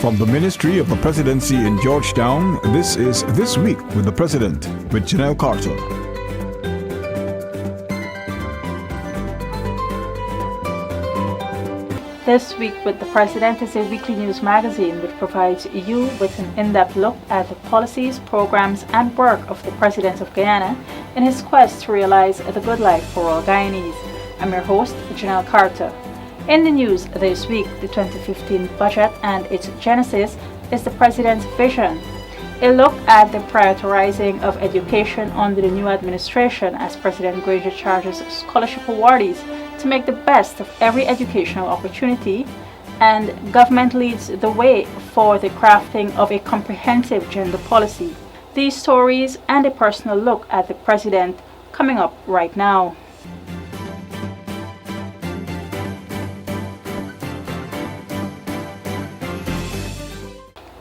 From the Ministry of the Presidency in Georgetown, this is This Week with the President, with Janelle Carter. This Week with the President is a weekly news magazine which provides you with an in-depth look at the policies, programs and work of the President of Guyana in his quest to realize the good life for all Guyanese. I'm your host, Janelle Carter. In the news this week, the 2015 budget and its genesis is the President's vision. A look at the prioritizing of education under the new administration as President Granger charges scholarship awardees to make the best of every educational opportunity, and government leads the way for the crafting of a comprehensive gender policy. These stories and a personal look at the President coming up right now.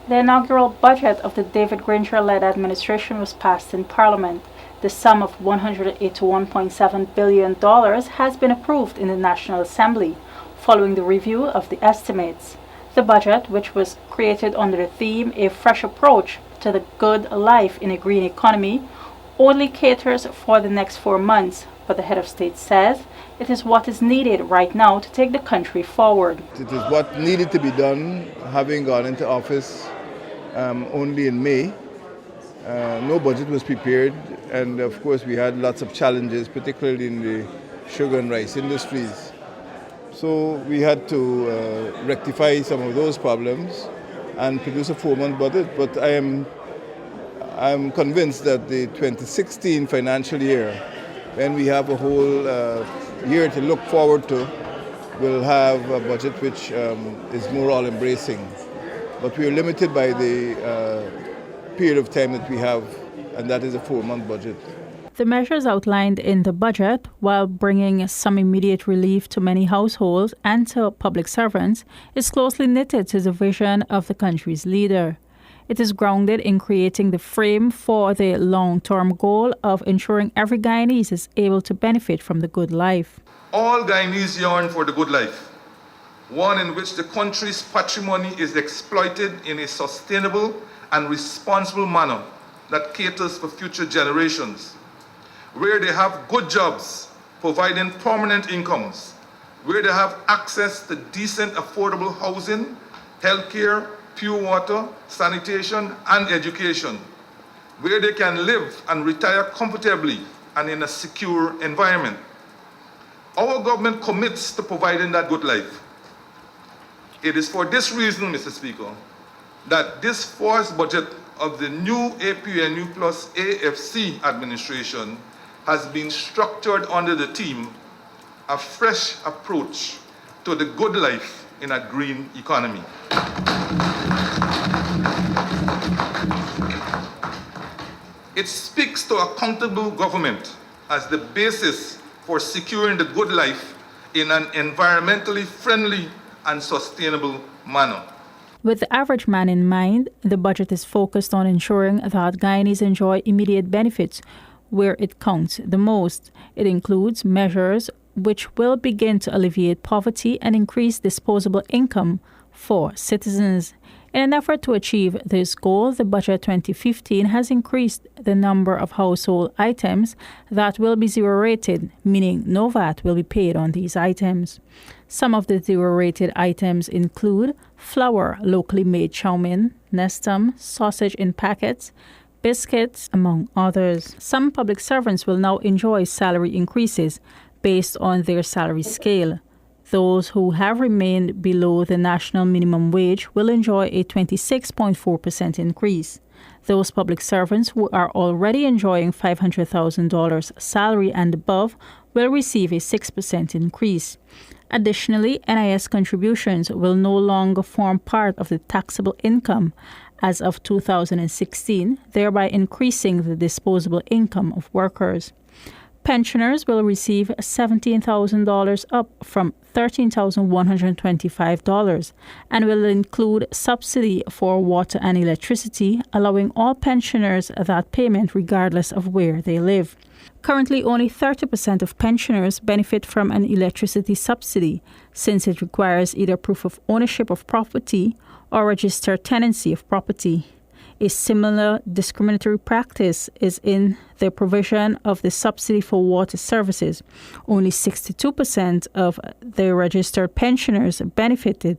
The inaugural budget of the David Granger-led administration was passed in Parliament. The sum of $181.7 billion has been approved in the National Assembly, following the review of the estimates. The budget, which was created under the theme A Fresh Approach to the Good Life in a Green Economy, only caters for the next 4 months, but the head of state says it is what is needed right now to take the country forward. It is what needed to be done, having gone into office only in May. No budget was prepared, and of course we had lots of challenges, particularly in the sugar and rice industries. So we had to rectify some of those problems and produce a 4-month budget. But I'm convinced that the 2016 financial year, when we have a whole year to look forward to, will have a budget which is more all-embracing. But we are limited by the period of time that we have, and that is a 4-month budget. The measures outlined in the budget, while bringing some immediate relief to many households and to public servants, is closely knitted to the vision of the country's leader. It is grounded in creating the frame for the long-term goal of ensuring every Guyanese is able to benefit from the good life. All Guyanese yearn for the good life, one in which the country's patrimony is exploited in a sustainable and responsible manner that caters for future generations, where they have good jobs providing permanent incomes, where they have access to decent, affordable housing, healthcare, pure water, sanitation, and education, where they can live and retire comfortably and in a secure environment. Our government commits to providing that good life. It is for this reason, Mr. Speaker, that this first budget of the new APNU plus AFC administration has been structured under the theme, A Fresh Approach to the Good Life in a Green Economy. It speaks to accountable government as the basis for securing the good life in an environmentally friendly and sustainable manner. With the average man in mind, the budget is focused on ensuring that Guyanese enjoy immediate benefits where it counts the most. It includes measures which will begin to alleviate poverty and increase disposable income for citizens. In an effort to achieve this goal, the budget 2015 has increased the number of household items that will be zero-rated, meaning no VAT will be paid on these items. Some of the zero-rated items include flour, locally made chow mein, Nestum, sausage in packets, biscuits, among others. Some public servants will now enjoy salary increases based on their salary scale. Those who have remained below the national minimum wage will enjoy a 26.4% increase. Those public servants who are already enjoying $500,000 salary and above will receive a 6% increase. Additionally, NIS contributions will no longer form part of the taxable income as of 2016, thereby increasing the disposable income of workers. Pensioners will receive $17,000 up from $13,125 and will include subsidy for water and electricity, allowing all pensioners that payment regardless of where they live. Currently, only 30% of pensioners benefit from an electricity subsidy, since it requires either proof of ownership of property or registered tenancy of property. A similar discriminatory practice is in the provision of the subsidy for water services. Only 62% of the registered pensioners benefited,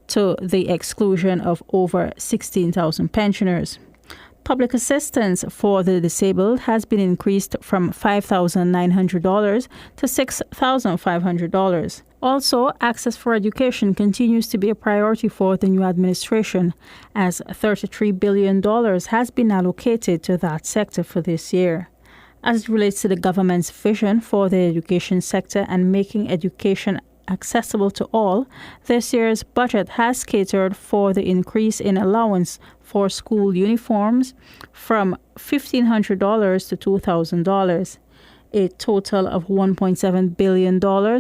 to the exclusion of over 16,000 pensioners. Public assistance for the disabled has been increased from $5,900 to $6,500. Also, access for education continues to be a priority for the new administration, as $33 billion has been allocated to that sector for this year. As it relates to the government's vision for the education sector and making education accessible to all, this year's budget has catered for the increase in allowance for school uniforms from $1,500 to $2,000. A total of $1.7 billion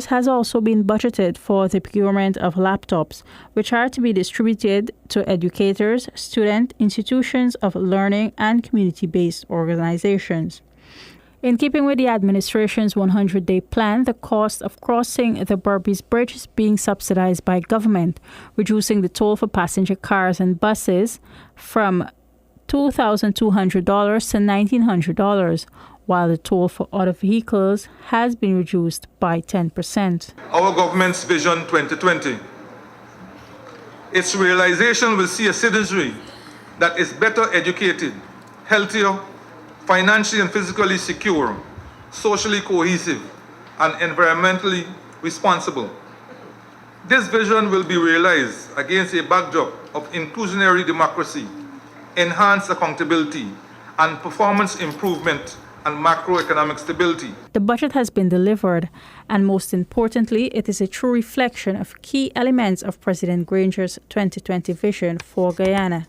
has also been budgeted for the procurement of laptops, which are to be distributed to educators, student institutions of learning, and community-based organizations. In keeping with the administration's 100-day plan, the cost of crossing the Berbice Bridge is being subsidized by government, reducing the toll for passenger cars and buses from $2,200 to $1,900, while the toll for other vehicles has been reduced by 10%. Our government's Vision 2020. Its realization will see a citizenry that is better educated, healthier, financially and physically secure, socially cohesive, and environmentally responsible. This vision will be realized against a backdrop of inclusionary democracy, enhanced accountability, and performance improvement and macroeconomic stability. The budget has been delivered, and most importantly, it is a true reflection of key elements of President Granger's 2020 vision for Guyana,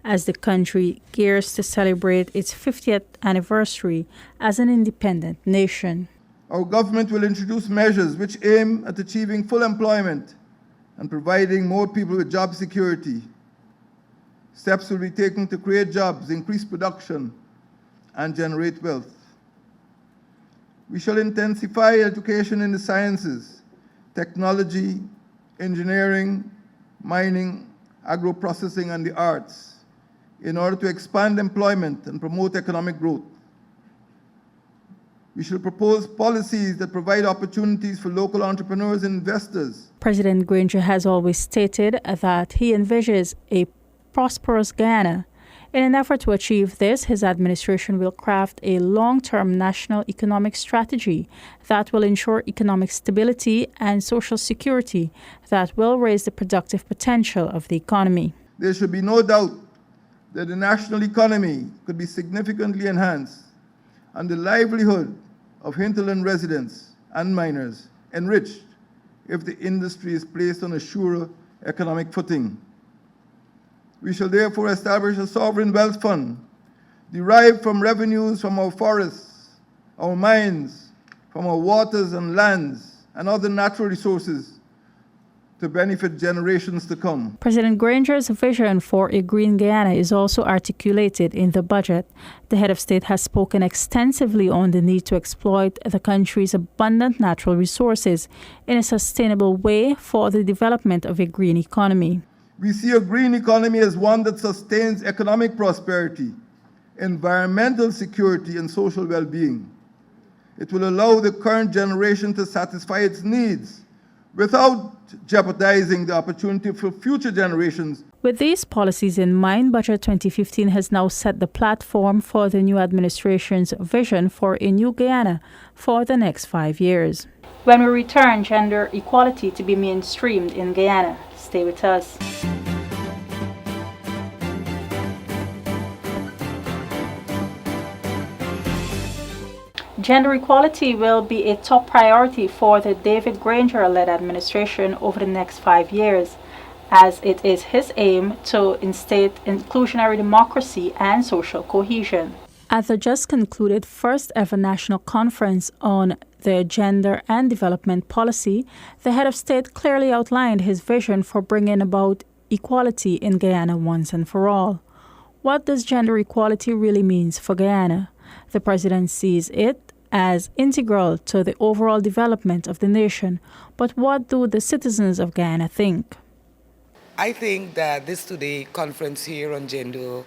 as the country gears to celebrate its 50th anniversary as an independent nation. Our government will introduce measures which aim at achieving full employment and providing more people with job security. Steps will be taken to create jobs, increase production, and generate wealth. We shall intensify education in the sciences, technology, engineering, mining, agro-processing, and the arts in order to expand employment and promote economic growth. We shall propose policies that provide opportunities for local entrepreneurs and investors. President Granger has always stated that he envisages a prosperous Guyana. In an effort to achieve this, his administration will craft a long-term national economic strategy that will ensure economic stability and social security that will raise the productive potential of the economy. There should be no doubt that the national economy could be significantly enhanced and the livelihood of hinterland residents and miners enriched if the industry is placed on a surer economic footing. We shall therefore establish a sovereign wealth fund derived from revenues from our forests, our mines, from our waters and lands, and other natural resources to benefit generations to come. President Granger's vision for a green Guyana is also articulated in the budget. The head of state has spoken extensively on the need to exploit the country's abundant natural resources in a sustainable way for the development of a green economy. We see a green economy as one that sustains economic prosperity, environmental security, and social well-being. It will allow the current generation to satisfy its needs without jeopardizing the opportunity for future generations. With these policies in mind, Budget 2015 has now set the platform for the new administration's vision for a new Guyana for the next 5 years. When we return, gender equality to be mainstreamed in Guyana. Stay with us. Gender equality will be a top priority for the David Granger-led administration over the next 5 years, as it is his aim to instate inclusionary democracy and social cohesion. At the just concluded first ever national conference on the gender and development policy, the head of state clearly outlined his vision for bringing about equality in Guyana once and for all. What does gender equality really mean for Guyana? The president sees it as integral to the overall development of the nation. But what do the citizens of Guyana think? I think that this today conference here on gender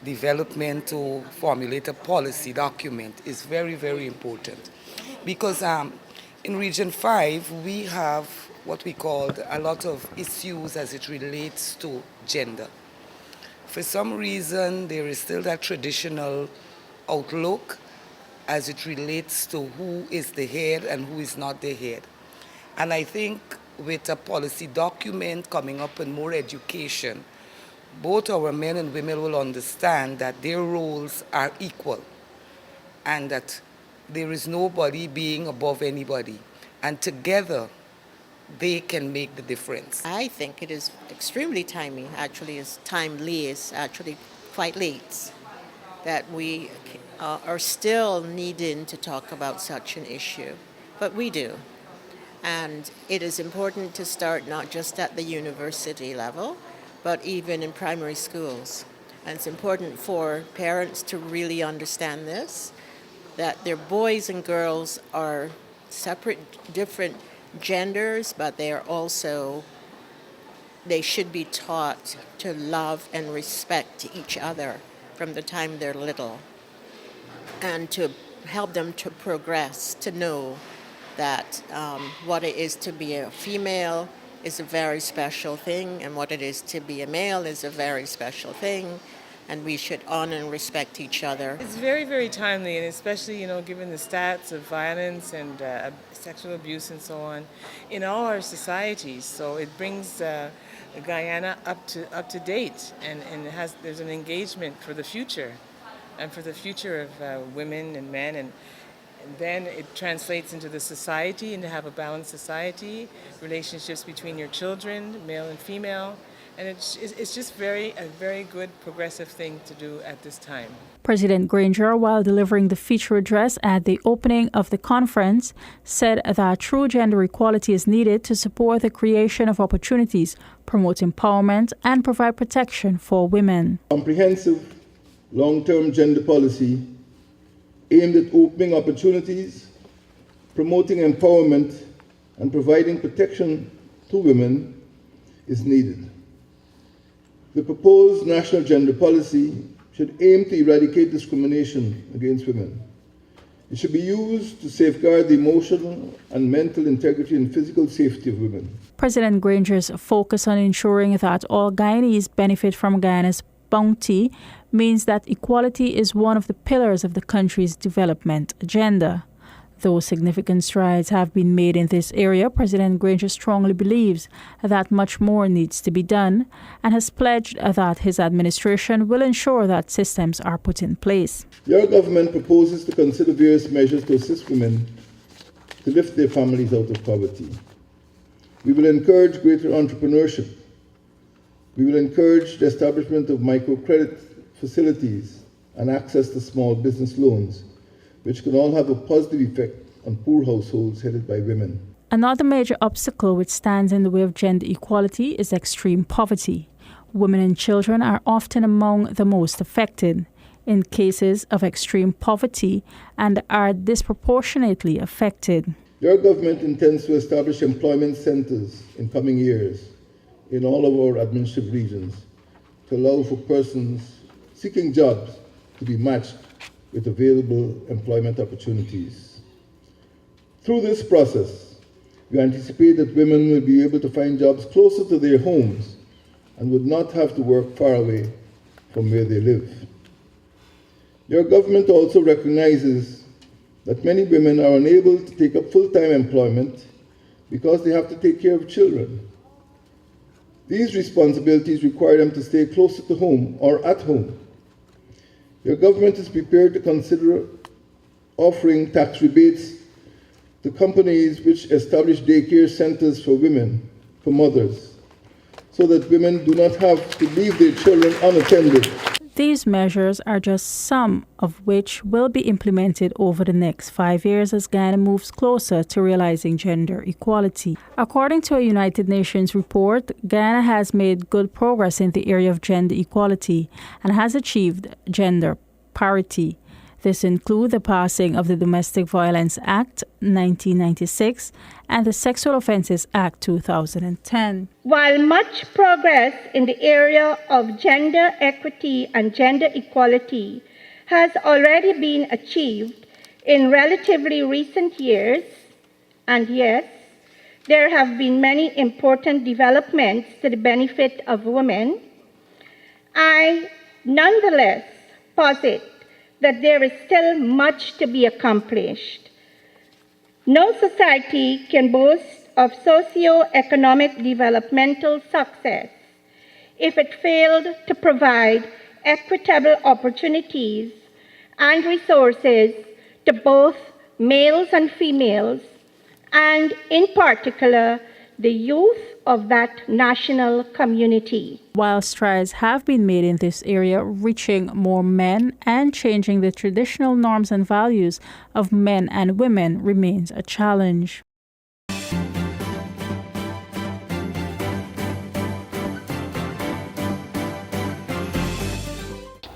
development to formulate a policy document is very, very important because in Region 5 we have what we call a lot of issues as it relates to gender. For some reason there is still that traditional outlook as it relates to who is the head and who is not the head. And I think with a policy document coming up and more education, both our men and women will understand that their roles are equal and that there is nobody being above anybody. And together, they can make the difference. I think it is extremely timely, actually, it's timely, it's actually quite late that we are still needing to talk about such an issue, but we do. And it is important to start not just at the university level, but even in primary schools. And it's important for parents to really understand this, that their boys and girls are separate, different genders, but they should be taught to love and respect each other from the time they're little, and to help them to progress, to know that what it is to be a female is a very special thing, and what it is to be a male is a very special thing, and we should honor and respect each other. It's very, very timely, and especially, given the stats of violence and sexual abuse and so on in all our societies. So it brings Guyana up to date, and there's an engagement for the future, and for the future of women and men, and then it translates into the society, and to have a balanced society, relationships between your children, male and female, and it's just a very good progressive thing to do at this time. President Granger, while delivering the feature address at the opening of the conference, said that true gender equality is needed to support the creation of opportunities, promote empowerment, and provide protection for women. Comprehensive long-term gender policy aimed at opening opportunities, promoting empowerment, and providing protection to women is needed. The proposed national gender policy should aim to eradicate discrimination against women. It should be used to safeguard the emotional and mental integrity and physical safety of women. President Granger's focus on ensuring that all Guyanese benefit from Guyana's bounty means that equality is one of the pillars of the country's development agenda. Though significant strides have been made in this area, President Granger strongly believes that much more needs to be done and has pledged that his administration will ensure that systems are put in place. Your government proposes to consider various measures to assist women to lift their families out of poverty. We will encourage greater entrepreneurship. We will encourage the establishment of microcredit facilities and access to small business loans, which can all have a positive effect on poor households headed by women. Another major obstacle which stands in the way of gender equality is extreme poverty. Women and children are often among the most affected in cases of extreme poverty and are disproportionately affected. Your government intends to establish employment centers in coming years in all of our administrative regions to allow for persons seeking jobs to be matched with available employment opportunities. Through this process, we anticipate that women will be able to find jobs closer to their homes and would not have to work far away from where they live. Your government also recognizes that many women are unable to take up full-time employment because they have to take care of children. These responsibilities require them to stay closer to home or at home. Your government is prepared to consider offering tax rebates to companies which establish daycare centers for women, for mothers, so that women do not have to leave their children unattended. These measures are just some of which will be implemented over the next 5 years as Guyana moves closer to realizing gender equality. According to a United Nations report, Guyana has made good progress in the area of gender equality and has achieved gender parity. This includes the passing of the Domestic Violence Act 1996 and the Sexual Offences Act 2010. While much progress in the area of gender equity and gender equality has already been achieved in relatively recent years, and yes, there have been many important developments to the benefit of women, I nonetheless posit that there is still much to be accomplished. No society can boast of socio-economic developmental success if it failed to provide equitable opportunities and resources to both males and females, and in particular, the youth of that national community. While strides have been made in this area, reaching more men and changing the traditional norms and values of men and women remains a challenge.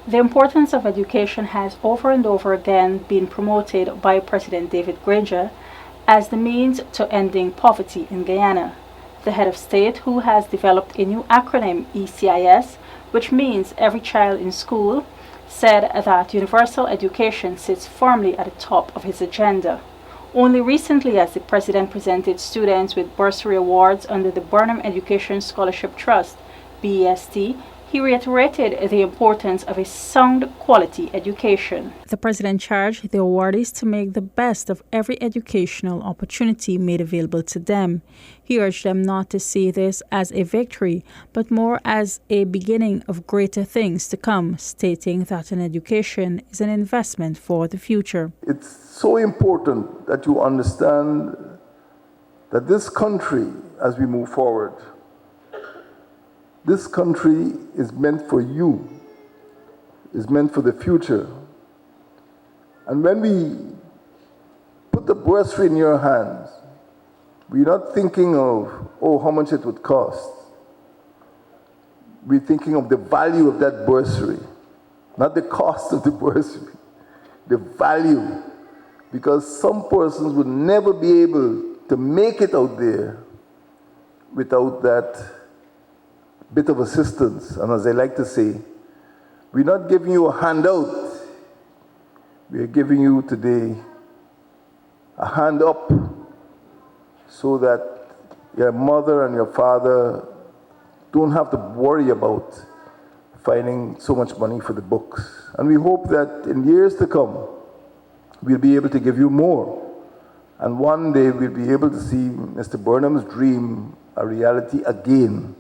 The importance of education has over and over again been promoted by President David Granger as the means to ending poverty in Guyana. The head of state, who has developed a new acronym, ECIS, which means Every Child in School, said that universal education sits firmly at the top of his agenda. Only recently, as the president presented students with bursary awards under the Burnham Education Scholarship Trust, BEST, he reiterated the importance of a sound quality education. The president charged the awardees to make the best of every educational opportunity made available to them. He urged them not to see this as a victory, but more as a beginning of greater things to come, stating that an education is an investment for the future. It's so important that you understand that this country, as we move forward, this country is meant for you, is meant for the future. And when we put the bursary in your hands, we're not thinking of, oh, how much it would cost. We're thinking of the value of that bursary, not the cost of the bursary, the value. Because some persons would never be able to make it out there without that bit of assistance. And as I like to say, we're not giving you a handout. We're giving you today a hand up so that your mother and your father don't have to worry about finding so much money for the books. And we hope that in years to come, we'll be able to give you more. And one day we'll be able to see Mr. Burnham's dream a reality again.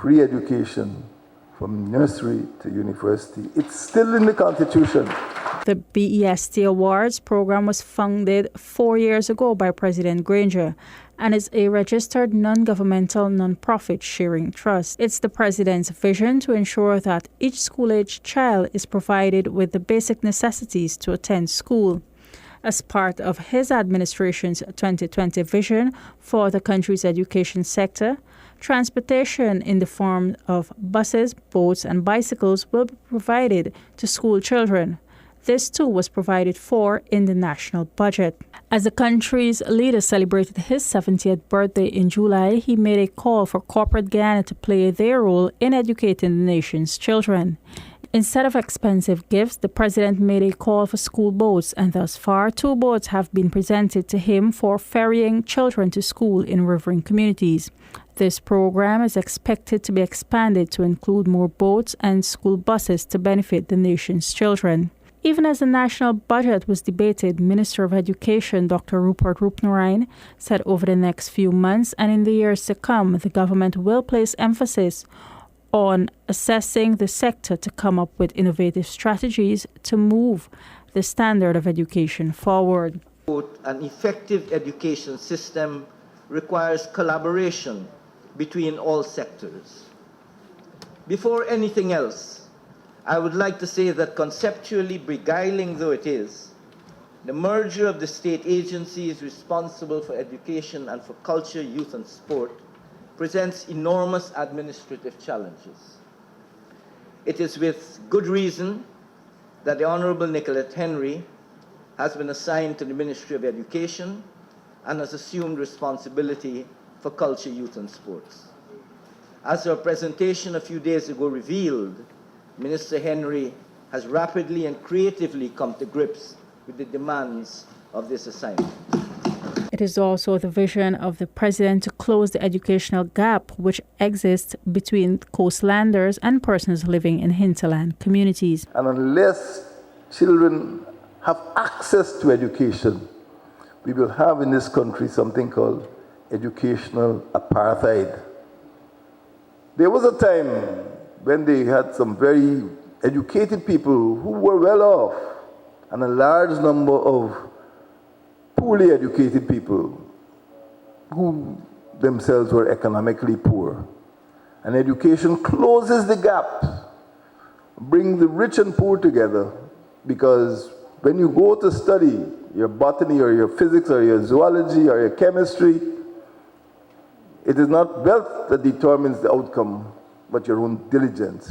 Free education from nursery to university. It's still in the Constitution. The BEST Awards program was founded 4 years ago by President Granger and is a registered non-governmental non-profit sharing trust. It's the president's vision to ensure that each school-aged child is provided with the basic necessities to attend school. As part of his administration's 2020 vision for the country's education sector, transportation in the form of buses, boats, and bicycles will be provided to school children. This too was provided for in the national budget. As the country's leader celebrated his 70th birthday in July, he made a call for corporate Guyana to play their role in educating the nation's children. Instead of expensive gifts, the president made a call for school boats, and thus far, 2 boats have been presented to him for ferrying children to school in riverine communities. This program is expected to be expanded to include more boats and school buses to benefit the nation's children. Even as the national budget was debated, Minister of Education Dr. Rupert Roopnarine said over the next few months and in the years to come, the government will place emphasis on assessing the sector to come up with innovative strategies to move the standard of education forward. An effective education system requires collaboration between all sectors. Before anything else, I would like to say that conceptually beguiling though it is, the merger of the state agencies responsible for education and for culture, youth, and sport presents enormous administrative challenges. It is with good reason that the Honorable Nicolette Henry has been assigned to the Ministry of Education and has assumed responsibility for culture, youth, and sports. As her presentation a few days ago revealed, Minister Henry has rapidly and creatively come to grips with the demands of this assignment. It is also the vision of the President to close the educational gap which exists between coastlanders and persons living in hinterland communities. And unless children have access to education, we will have in this country something called educational apartheid. There was a time when they had some very educated people who were well off, and a large number of poorly educated people who themselves were economically poor. And education closes the gap, brings the rich and poor together, because when you go to study your botany or your physics or your zoology or your chemistry, it is not wealth that determines the outcome, but your own diligence.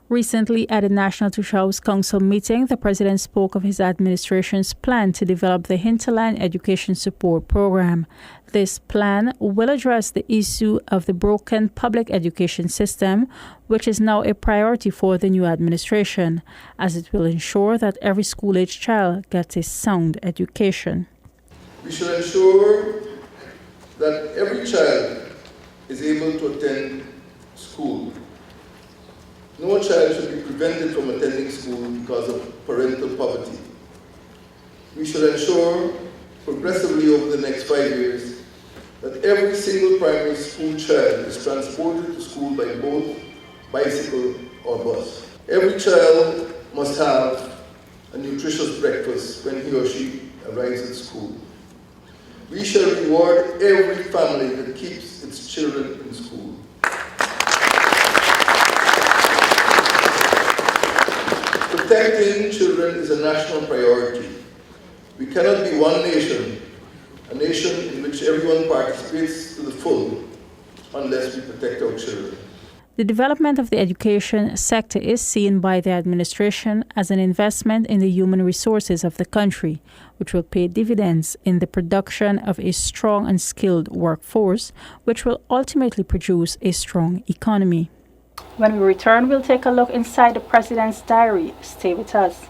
Recently, at the National Tushaus Council meeting, the President spoke of his administration's plan to develop the Hinterland Education Support Program. This plan will address the issue of the broken public education system, which is now a priority for the new administration, as it will ensure that every school-age child gets a sound education. We should ensure that every child is able to attend school. No child should be prevented from attending school because of parental poverty. We should ensure progressively over the next 5 years that every single primary school child is transported to school by boat, bicycle, or bus. Every child must have a nutritious breakfast when he or she arrives at school. We shall reward every family that keeps its children in school. Protecting children is a national priority. We cannot be one nation, a nation in which everyone participates to the full, unless we protect our children. The development of the education sector is seen by the administration as an investment in the human resources of the country, which will pay dividends in the production of a strong and skilled workforce, which will ultimately produce a strong economy. When we return, we'll take a look inside the President's diary. Stay with us.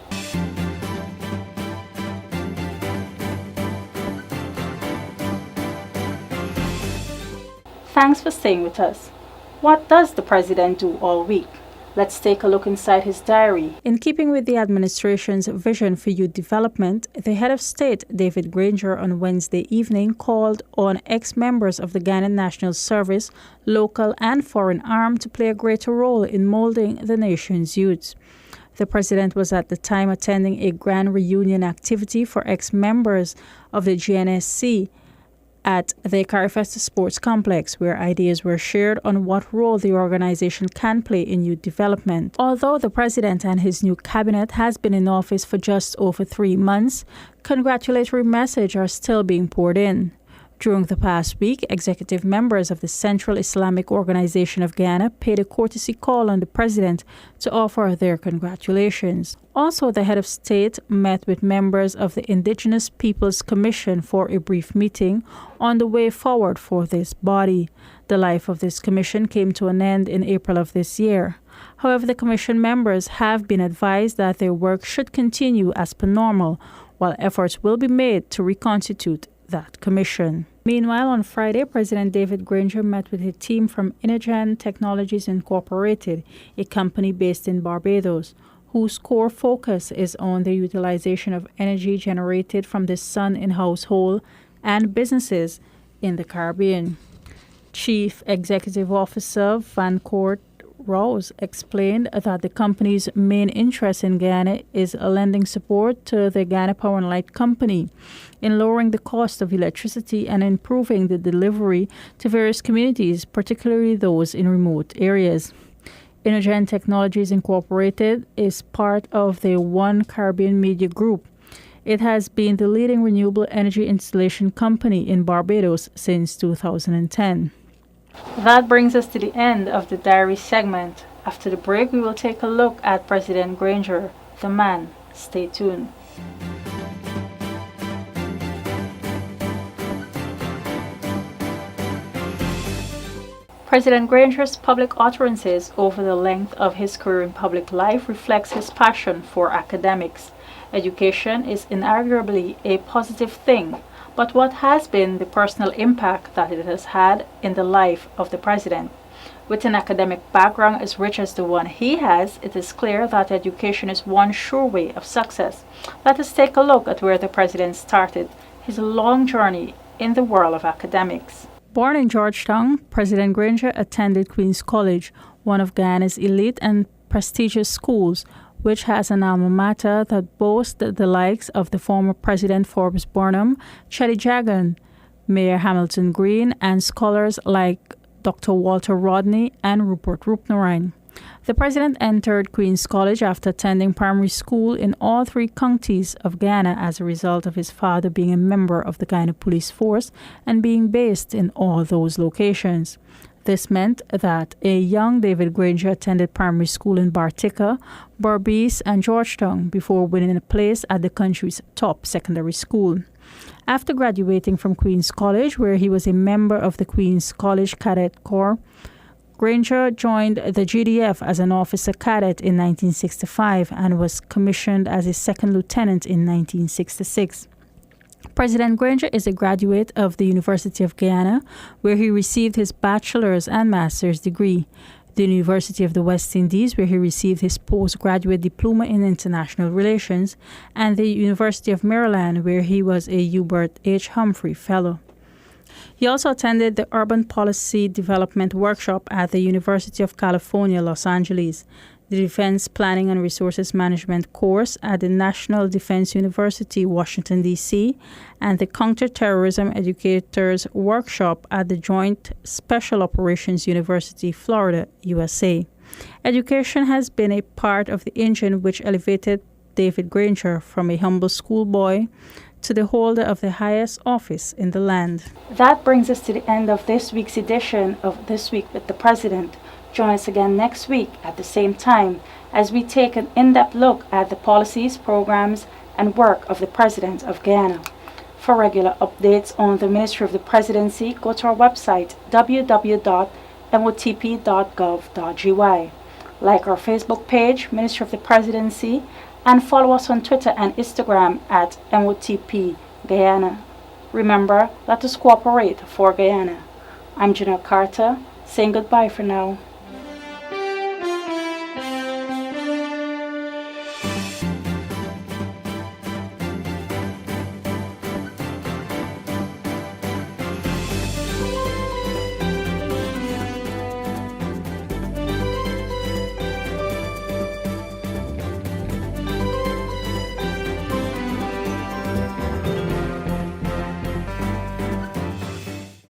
Thanks for staying with us. What does the President do all week? Let's take a look inside his diary. In keeping with the administration's vision for youth development, the head of state, David Granger, on Wednesday evening called on ex-members of the Ghanaian National Service, local and foreign arm, to play a greater role in molding the nation's youth. The president was at the time attending a grand reunion activity for ex-members of the GNSC at the Carifesta Sports Complex, where ideas were shared on what role the organization can play in youth development. Although the president and his new cabinet has been in office for just over 3 months, congratulatory messages are still being poured in. During the past week, executive members of the Central Islamic Organization of Ghana paid a courtesy call on the president to offer their congratulations. Also, the head of state met with members of the Indigenous Peoples Commission for a brief meeting on the way forward for this body. The life of this commission came to an end in April of this year. However, the commission members have been advised that their work should continue as per normal, while efforts will be made to reconstitute that commission. Meanwhile, on Friday, President David Granger met with a team from Inogen Technologies Incorporated, a company based in Barbados, whose core focus is on the utilization of energy generated from the sun in households and businesses in the Caribbean. Chief Executive Officer Vancourt Rouse explained that the company's main interest in Ghana is lending support to the Ghana Power and Light Company in lowering the cost of electricity and improving the delivery to various communities, particularly those in remote areas. Inogen Technologies Incorporated is part of the One Caribbean Media Group. It has been the leading renewable energy installation company in Barbados since 2010. That brings us to the end of the diary segment. After the break, we will take a look at President Granger. the man. Stay tuned. President Granger's public utterances over the length of his career in public life reflects his passion for academics. Education is inarguably a positive thing, but what has been the personal impact that it has had in the life of the president? With an academic background as rich as the one he has, it is clear that education is one sure way of success. Let us take a look at where the president started his long journey in the world of academics. Born in Georgetown, President Granger attended Queen's College, one of Guyana's elite and prestigious schools, which has an alma mater that boasts the likes of the former President Forbes Burnham, Chelly Jagan, Mayor Hamilton Green, and scholars like Dr. Walter Rodney and Rupert Roopnarine. The president entered Queen's College after attending primary school in all three counties of Guyana as a result of his father being a member of the Guyana Police Force and being based in all those locations. This meant that a young David Granger attended primary school in Bartica, Berbice, and Georgetown before winning a place at the country's top secondary school. After graduating from Queen's College, where he was a member of the Queen's College Cadet Corps, Granger joined the GDF as an officer cadet in 1965 and was commissioned as a second lieutenant in 1966. President Granger is a graduate of the University of Guyana, where he received his bachelor's and master's degree, the University of the West Indies, where he received his postgraduate diploma in international relations, and the University of Maryland, where he was a Hubert H. Humphrey Fellow. He also attended the Urban Policy Development Workshop at the University of California, Los Angeles, the Defense Planning and Resources Management course at the National Defense University, Washington, D.C., and the Counterterrorism Educators Workshop at the Joint Special Operations University, Florida, USA. Education has been a part of the engine which elevated David Granger from a humble schoolboy to the holder of the highest office in the land. That brings us to the end of this week's edition of This Week with the President. Join us again next week at the same time as we take an in-depth look at the policies, programs, and work of the President of Guyana. For regular updates on the Ministry of the Presidency, go to our website www.motp.gov.gy. Like our Facebook page, Ministry of the Presidency, and follow us on Twitter and Instagram at MOTP Guyana. Remember, let us cooperate for Guyana. I'm Janelle Carter, saying goodbye for now.